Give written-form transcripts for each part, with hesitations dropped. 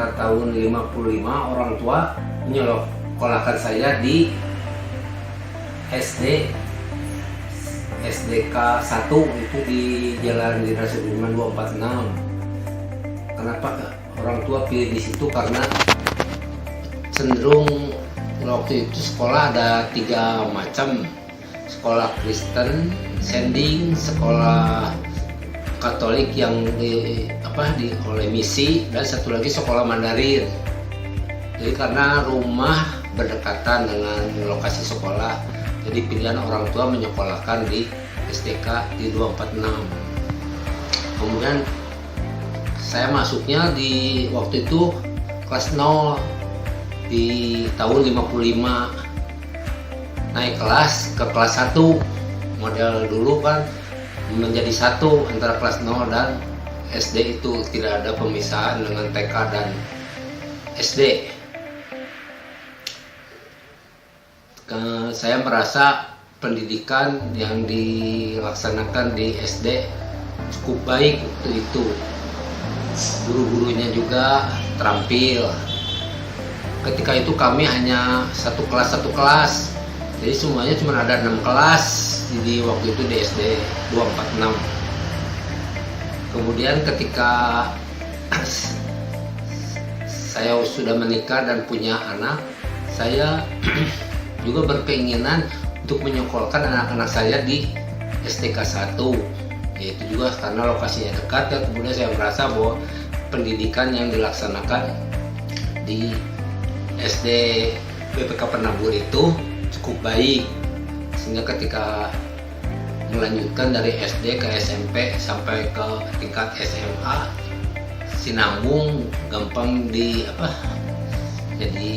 sekitar tahun 55 orang tua menyekolahkan saya di SDK 1 itu di Jalan Jenderal Sudirman 246. Kenapa orang tua pilih di situ? Karena cenderung waktu itu sekolah ada 3 macam, sekolah Kristen, sending, sekolah Katolik yang oleh misi, dan satu lagi sekolah Mandarin. Jadi karena rumah berdekatan dengan lokasi sekolah, jadi pilihan orang tua menyekolahkan di SDK di 246. Kemudian saya masuknya di waktu itu kelas 0 di tahun 55, naik kelas ke kelas 1. Model dulu kan menjadi satu antara kelas 0 dan SD, itu tidak ada pemisahan dengan TK dan SD. Saya merasa pendidikan yang dilaksanakan di SD cukup baik waktu itu. Guru-gurunya juga terampil. Ketika itu kami hanya satu kelas, jadi semuanya cuma ada 6 kelas di waktu itu di SD 246. Kemudian ketika saya sudah menikah dan punya anak, saya juga berkeinginan untuk menyekolahkan anak-anak saya di SDK 1, yaitu juga karena lokasinya dekat. Dan kemudian saya merasa bahwa pendidikan yang dilaksanakan di SD BPK Penabur itu cukup baik, sehingga ketika melanjutkan dari SD ke SMP sampai ke tingkat SMA sinambung, gampang jadi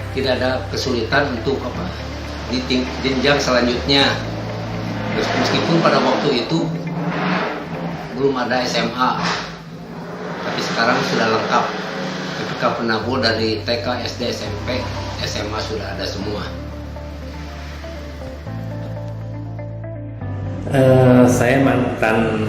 tidak ada kesulitan untuk di jenjang selanjutnya. Meskipun pada waktu itu belum ada SMA, tapi sekarang sudah lengkap. BPK Penabur dari TK, SD, SMP, SMA sudah ada semua. Saya mantan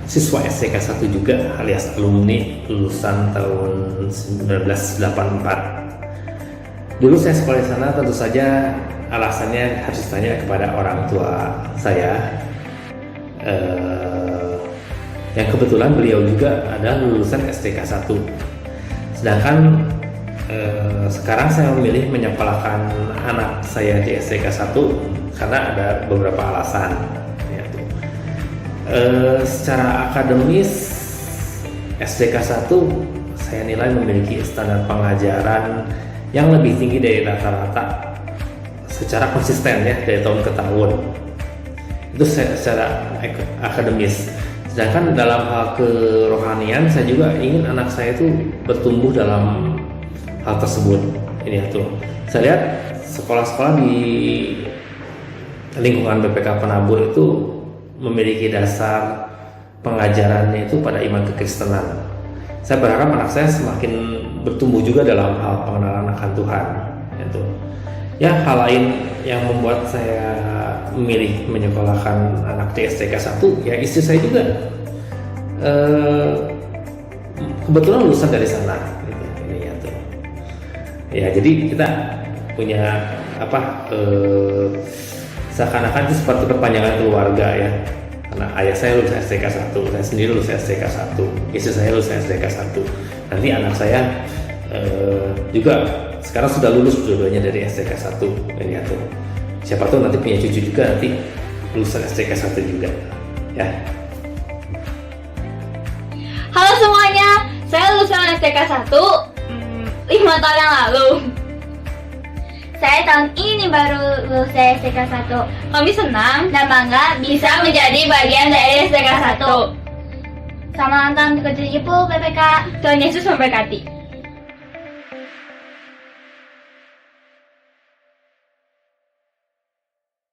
siswa SDK 1 juga, alias alumni lulusan tahun 1984. Dulu saya sekolah di sana, tentu saja alasannya harus ditanya kepada orang tua saya, yang kebetulan beliau juga adalah lulusan SDK 1. Sedangkan sekarang saya memilih menyekolahkan anak saya di SDK 1 karena ada beberapa alasan, yaitu secara akademis SDK 1 saya nilai memiliki standar pengajaran yang lebih tinggi dari rata-rata secara konsisten ya, dari tahun ke tahun. Itu secara akademis. Sedangkan dalam hal kerohanian, saya juga ingin anak saya itu bertumbuh dalam hal tersebut. Ini tuh, saya lihat sekolah-sekolah di lingkungan BPK Penabur itu memiliki dasar pengajarannya itu pada iman kekristenan. Saya berharap anak saya semakin bertumbuh juga dalam hal pengenalan akan Tuhan. Itu. Ya, hal lain yang membuat saya memilih menyekolahkan anak di SDK 1, ya istri saya juga kebetulan lulusan dari sana. Gitu. Ini ya tuh. Ya, jadi kita punya seakan-akan itu seperti perpanjangan keluarga ya. Karena ayah saya lulus SDK 1, saya sendiri lulus SDK 1, istri saya lulus SDK 1. Nanti anak saya juga sekarang sudah lulus dua-duanya dari SDK 1. Ini tuh. Siapa tahu nanti punya cucu juga nanti lulusan SDK 1 juga. Ya. Halo semuanya, saya lulusan SDK 1 5 tahun yang lalu. Saya tahun ini baru lulus dari SDK 1. Kami senang dan bangga bisa menjadi bagian dari SDK 1. Selamat ulang tahun ke-70 BPK. Tuhan Yesus memberkati.